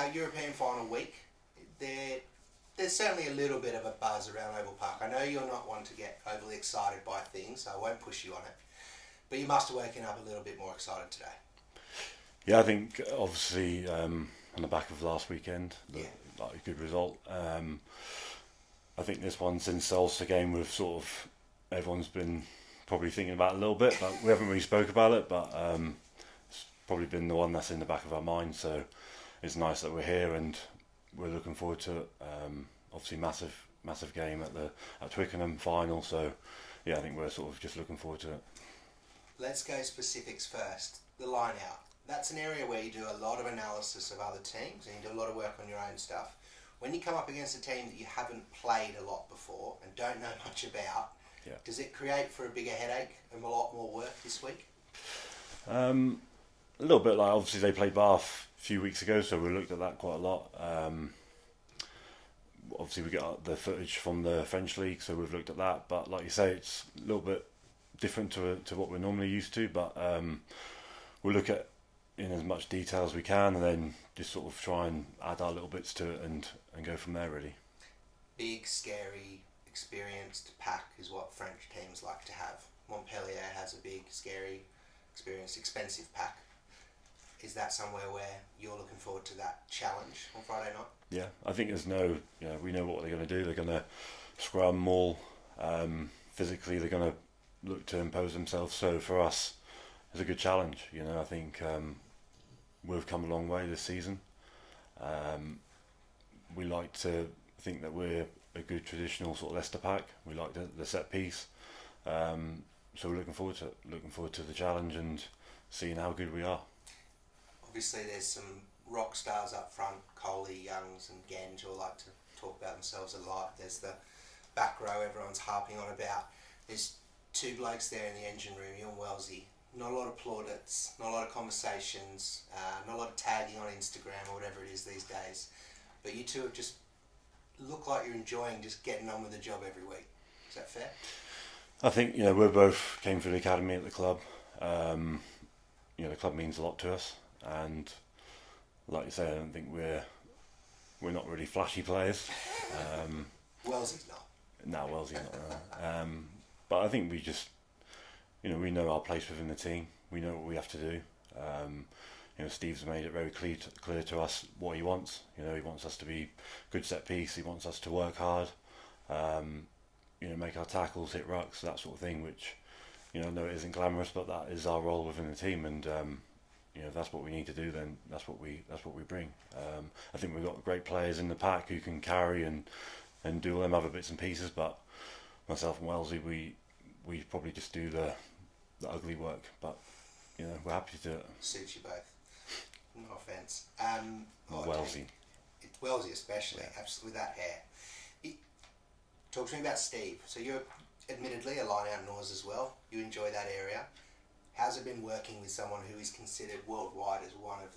Now, European final week, there's certainly a little bit of a buzz around Oval Park. I know you're not one to get overly excited by things, so I won't push you on it. But you must have woken up a little bit more excited today. Yeah, I think obviously on the back of last weekend, like a good result. I think this one, since the Ulster game, we've sort of, everyone's been probably thinking about it a little bit, but we haven't really spoke about it, but it's probably been the one that's in the back of our mind, so it's nice that we're here and we're looking forward to it. Obviously massive game at Twickenham final, so yeah, I think we're sort of just looking forward to it. Let's go specifics first. The line out. That's an area where you do a lot of analysis of other teams and you do a lot of work on your own stuff. When you come up against a team that you haven't played a lot before and don't know much about, does it create for a bigger headache and a lot more work this week? A little bit. Like, obviously they played Bath a few weeks ago, so we looked at that quite a lot. Obviously we got the footage from the French league, so we've looked at that, but like you say, it's a little bit different to what we're normally used to, but we'll look at in as much detail as we can and then just sort of try and add our little bits to it and go from there, really. Big, scary, experienced pack is what French teams like to have. Montpellier has a big, scary, experienced, expensive pack. Is that somewhere where you're looking forward to that challenge on Friday night? Yeah, I think we know what they're going to do. They're going to scrum more physically. They're going to look to impose themselves. So for us, it's a good challenge. I think we've come a long way this season. We like to think that we're a good traditional sort of Leicester pack. We like the set piece. So we're looking forward to it. Looking forward to the challenge and seeing how good we are. Obviously, there's some rock stars up front. Coley, Youngs and Genge all like to talk about themselves a lot. There's the back row everyone's harping on about. There's two blokes there in the engine room, you and Wellesley. Not a lot of plaudits, not a lot of conversations, not a lot of tagging on Instagram or whatever it is these days. But you two have just look like you're enjoying just getting on with the job every week. Is that fair? I think we both came through the academy at the club. The club means a lot to us, and like you say, I don't think we're not really flashy players. Wellesley's not. No, Wellesley's not. But I think we just, we know our place within the team. We know what we have to do. Steve's made it very clear to us what he wants. He wants us to be good set piece. He wants us to work hard. Make our tackles, hit rucks, that sort of thing. Which, I know it isn't glamorous, but that is our role within the team. And if that's what we need to do, then that's what we bring. I think we've got great players in the pack who can carry and do all them other bits and pieces. But myself and Wellesley, we probably just do the ugly work. But we're happy to do it. Suits you both. No offence. Wellesley. Wellesley especially, absolutely, with that hair. Talk to me about Steve. So you're admittedly a line-out Norse as well. You enjoy that area. How's it been working with someone who is considered worldwide as one of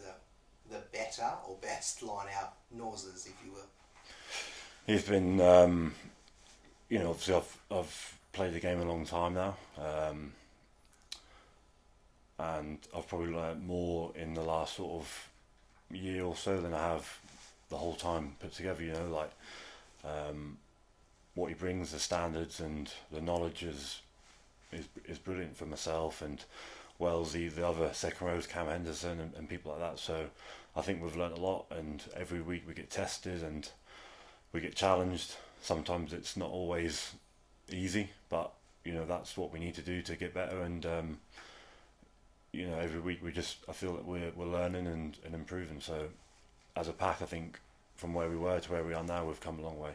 the better or best line-out Norses, if you will? He's been, obviously I've played the game a long time now. And I've probably learnt more in the last sort of year or so than I have the whole time put together. What he brings, the standards and the knowledge is brilliant for myself and Wellesley, the other second rows, Cam Henderson and people like that. So I think we've learnt a lot, and every week we get tested and we get challenged. Sometimes it's not always easy, but that's what we need to do to get better. And every week I feel that we're learning and improving. So as a pack, I think from where we were to where we are now, we've come a long way.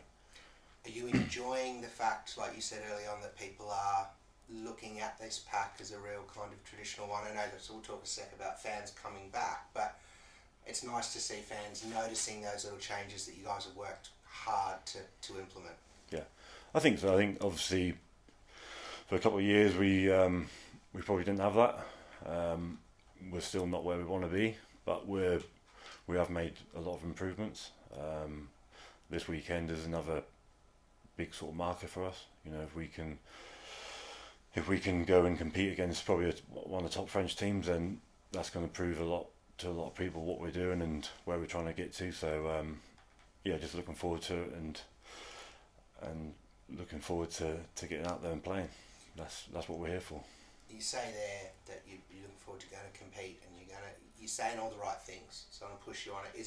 Are you enjoying the fact, like you said early on, that people are looking at this pack as a real kind of traditional one? I know that, so we'll talk a sec about fans coming back, but it's nice to see fans noticing those little changes that you guys have worked hard to implement. Yeah, I think so. I think obviously for a couple of years we probably didn't have that. We're still not where we want to be, but we have made a lot of improvements. This weekend is another big sort of marker for us. If we can go and compete against probably one of the top French teams, then that's going to prove a lot to a lot of people what we're doing and where we're trying to get to. So yeah, just looking forward to it and looking forward to getting out there and playing. That's what we're here for. You say there that you're looking forward to going to compete, and you're saying all the right things. So I'm going to push you on it.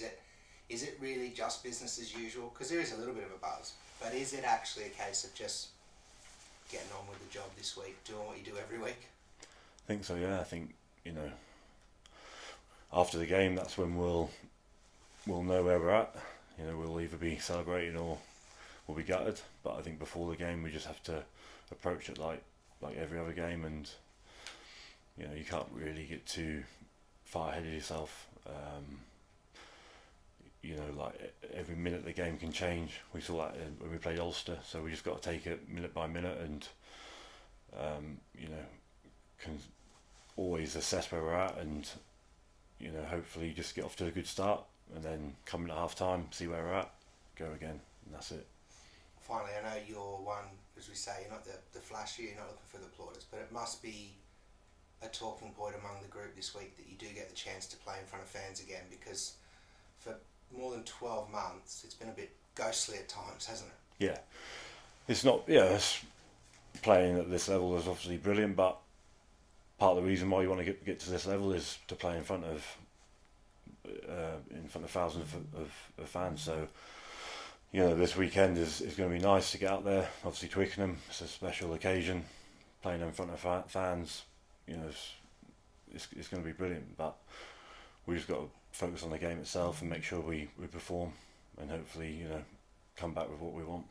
Is it really just business as usual? Because there is a little bit of a buzz, but is it actually a case of just getting on with the job this week, doing what you do every week? I think so. Yeah, I think after the game, that's when we'll know where we're at. We'll either be celebrating or we'll be gutted. But I think before the game, we just have to approach it like every other game, and you can't really get too far ahead of yourself. Like every minute the game can change. We saw that when we played Ulster, so we just got to take it minute by minute and can always assess where we're at and hopefully just get off to a good start, and then come in at half time, see where we're at, go again, and that's it. Finally, I know you're one, as we say, you're not the flashy, you're not looking for the plaudits, but it must be a talking point among the group this week that you do get the chance to play in front of fans again, because for more than 12 months it's been a bit ghostly at times, hasn't it? Yeah, it's not. Yeah, playing at this level is obviously brilliant, but part of the reason why you want to get to this level is to play in front of thousands of fans. So this weekend is going to be nice to get out there. Obviously Twickenham, it's a special occasion, playing in front of fans. It's going to be brilliant, but we just got to focus on the game itself and make sure we perform, and hopefully come back with what we want.